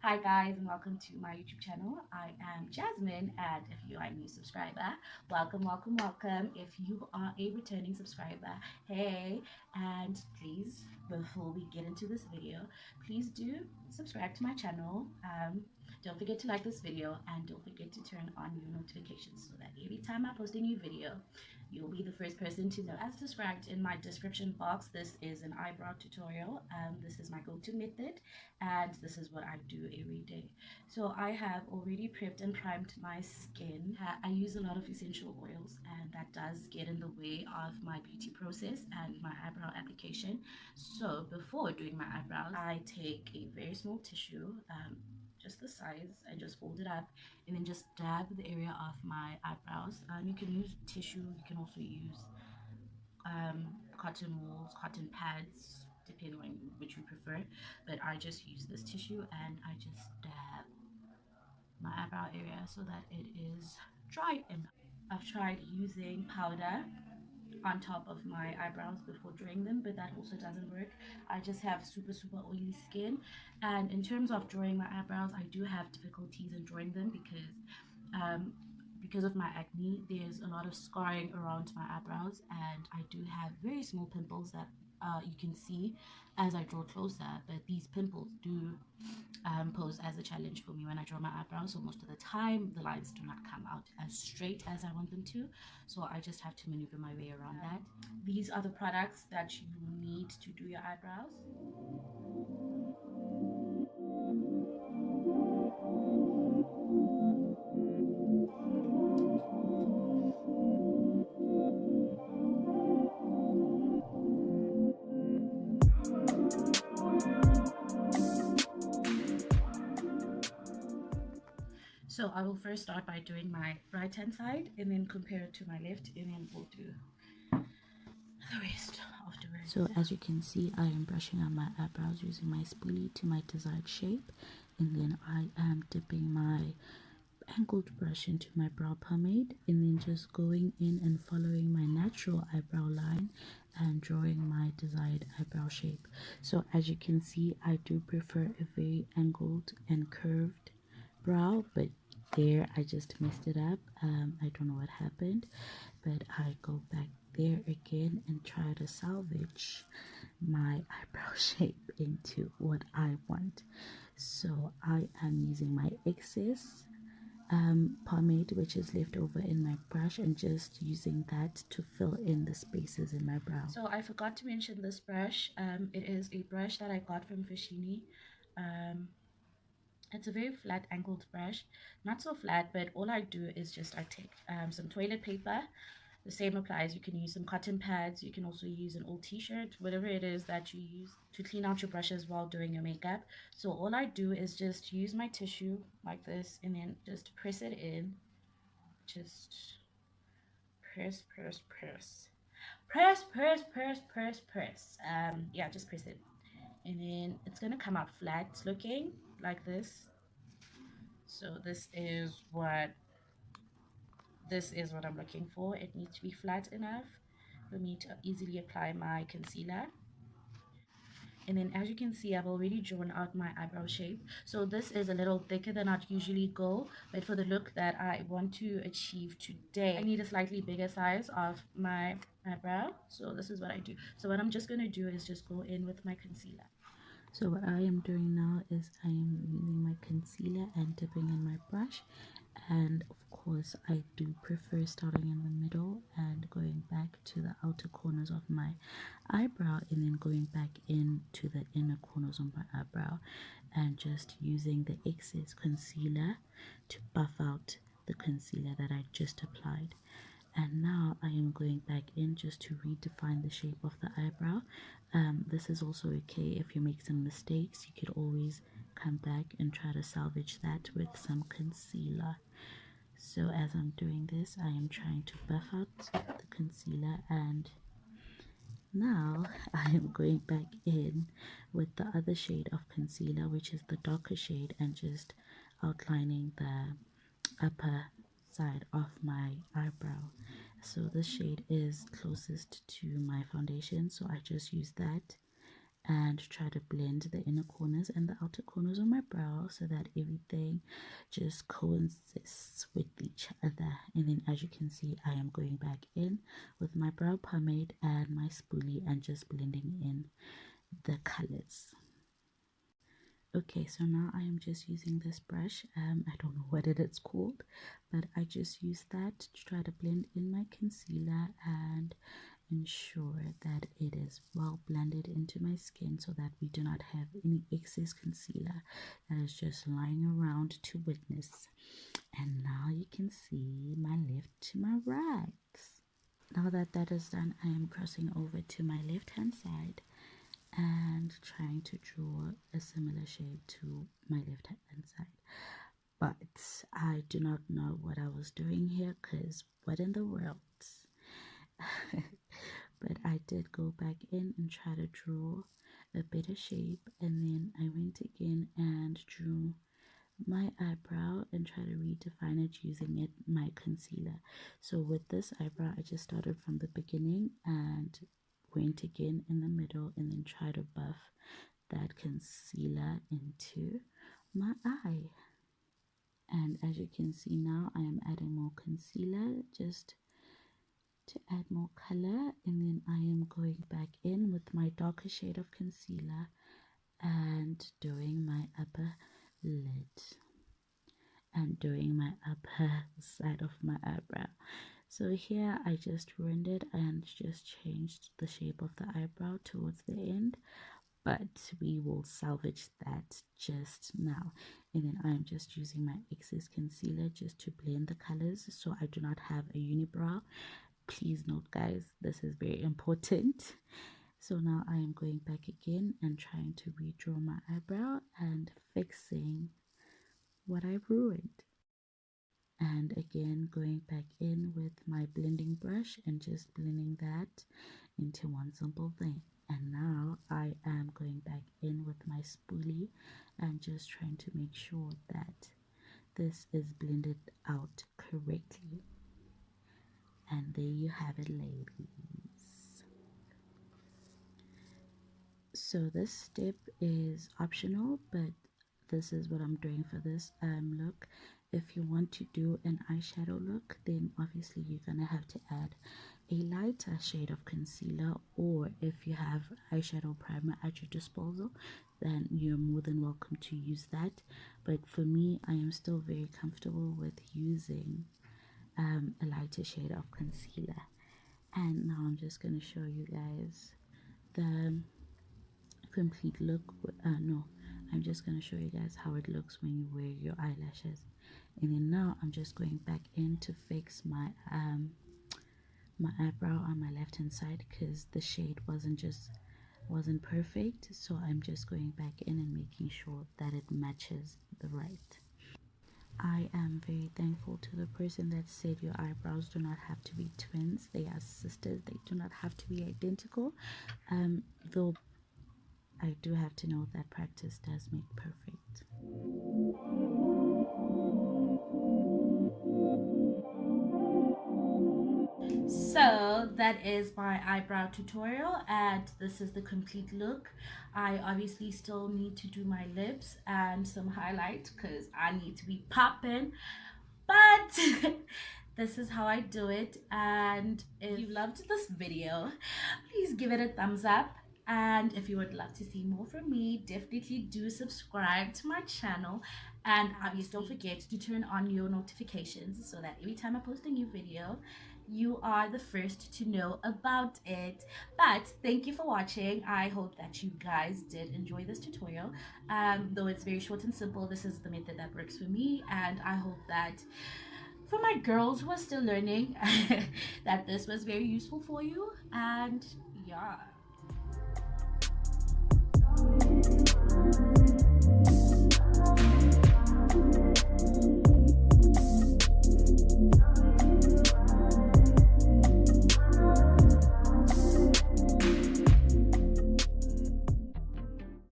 Hi guys, and welcome to my YouTube channel. I am Jasmine, and if you are a new subscriber, welcome. If you are a returning subscriber, hey, and please, before we get into this video, please do subscribe to my channel. Don't forget to like this video, and don't forget to turn on your notifications so that every time I post a new video, you'll be the first person to know. As described in my description box, this is an eyebrow tutorial. This is my go-to method, and this is what I do every day. So I have already prepped and primed my skin. I use a lot of essential oils, and that does get in the way of my beauty process and my eyebrow application. So before doing my eyebrows, I take a very small tissue, just the size, and just fold it up and then just dab the area of my eyebrows. You can use tissue, you can also use cotton wools, cotton pads, depending on which you prefer. But I just use this tissue and I just dab my eyebrow area so that it is dry enough. I've tried using powder on top of my eyebrows before drawing them, but that also doesn't work. I just have super oily skin, and in terms of drawing my eyebrows, I do have difficulties in drawing them because of my acne. There's a lot of scarring around my eyebrows, and I do have very small pimples that you can see as I draw closer, but these pimples do pose as a challenge for me when I draw my eyebrows. So most of the time the lines do not come out as straight as I want them to, so I just have to maneuver my way around that. These are the products that you need to do your eyebrows. So I will first start by doing my right hand side and then compare it to my left, and then we'll do the rest afterwards. So as you can see, I am brushing out my eyebrows using my spoolie to my desired shape, and then I am dipping my angled brush into my brow pomade and then just going in and following my natural eyebrow line and drawing my desired eyebrow shape. So as you can see, I do prefer a very angled and curved brow, but there I just messed it up. I don't know what happened, but I go back there again and try to salvage my eyebrow shape into what I want. So I am using my excess pomade which is left over in my brush and just using that to fill in the spaces in my brow. So I forgot to mention this brush. It is a brush that I got from Jhene. It's a very flat angled brush, not so flat, but all I do is just I take some toilet paper. The same applies. You can use some cotton pads, you can also use an old t-shirt, whatever it is that you use to clean out your brushes while doing your makeup. So all I do is just use my tissue like this and then just press it in. Just press yeah, just press it, and then it's gonna come out flat looking like this. So this is what I'm looking for. It needs to be flat enough for me to easily apply my concealer. And then as you can see, I've already drawn out my eyebrow shape. So this is a little thicker than I'd usually go, but for the look that I want to achieve today, I need a slightly bigger size of my eyebrow. So this is what I do. So what I'm just going to do is just go in with my concealer. So what I am doing now is I am using my concealer and dipping in my brush, and of course I do prefer starting in the middle and going back to the outer corners of my eyebrow and then going back into the inner corners of my eyebrow and just using the excess concealer to buff out the concealer that I just applied. And now I am going back in just to redefine the shape of the eyebrow. This is also okay if you make some mistakes. You could always come back and try to salvage that with some concealer. So as I'm doing this, I am trying to buff out the concealer, and now I am going back in with the other shade of concealer, which is the darker shade, and just outlining the upper side of my eyebrow. So this shade is closest to my foundation, so I just use that and try to blend the inner corners and the outer corners of my brow so that everything just coexists with each other. And then as you can see, I am going back in with my brow pomade and my spoolie and just blending in the colors. Okay, so now I am just using this brush. I don't know what it is called, but I just use that to try to blend in my concealer and ensure that it is well blended into my skin so that we do not have any excess concealer that is just lying around to witness. And now you can see my left to my right. Now that that is done, I am crossing over to my left hand side and trying to draw a similar shape to my left hand side, but I do not know what I was doing here, because what in the world. But I did go back in and try to draw a better shape, and then I went again and drew my eyebrow and try to redefine it using my concealer. So with this eyebrow, I just started from the beginning and went again in the middle and then try to buff that concealer into my eye. And as you can see now, I am adding more concealer just to add more color, and then I am going back in with my darker shade of concealer and doing my upper lid and doing my upper side of my eyebrow. So here I just ruined it and just changed the shape of the eyebrow towards the end, but we will salvage that just now. And then I'm just using my excess concealer just to blend the colors so I do not have a unibrow. Please note, guys, this is very important. So now I am going back again and trying to redraw my eyebrow and fixing what I ruined. And again going back in with my blending brush and just blending that into one simple thing. And now I am going back in with my spoolie and just trying to make sure that this is blended out correctly. And there you have it, ladies. So this step is optional, but this is what I'm doing for this look. If you want to do an eyeshadow look, then obviously you're gonna have to add a lighter shade of concealer, or if you have eyeshadow primer at your disposal, then you're more than welcome to use that. But for me, I am still very comfortable with using a lighter shade of concealer. And now I'm just gonna show you guys the complete look. I'm just going to show you guys how it looks when you wear your eyelashes. And then now I'm just going back in to fix my my eyebrow on my left hand side, because the shade wasn't perfect. So I'm just going back in and making sure that it matches the right. I am very thankful to the person that said your eyebrows do not have to be twins, they are sisters, they do not have to be identical. Though I do have to know that practice does make perfect. So that is my eyebrow tutorial, and this is the complete look. I obviously still need to do my lips and some highlight because I need to be popping, but this is how I do it. And if you loved this video, please give it a thumbs up. And if you would love to see more from me, definitely do subscribe to my channel. And obviously don't forget to turn on your notifications so that every time I post a new video, you are the first to know about it. But thank you for watching. I hope that you guys did enjoy this tutorial. Though it's very short and simple, this is the method that works for me, and I hope that for my girls who are still learning that this was very useful for you. And yeah.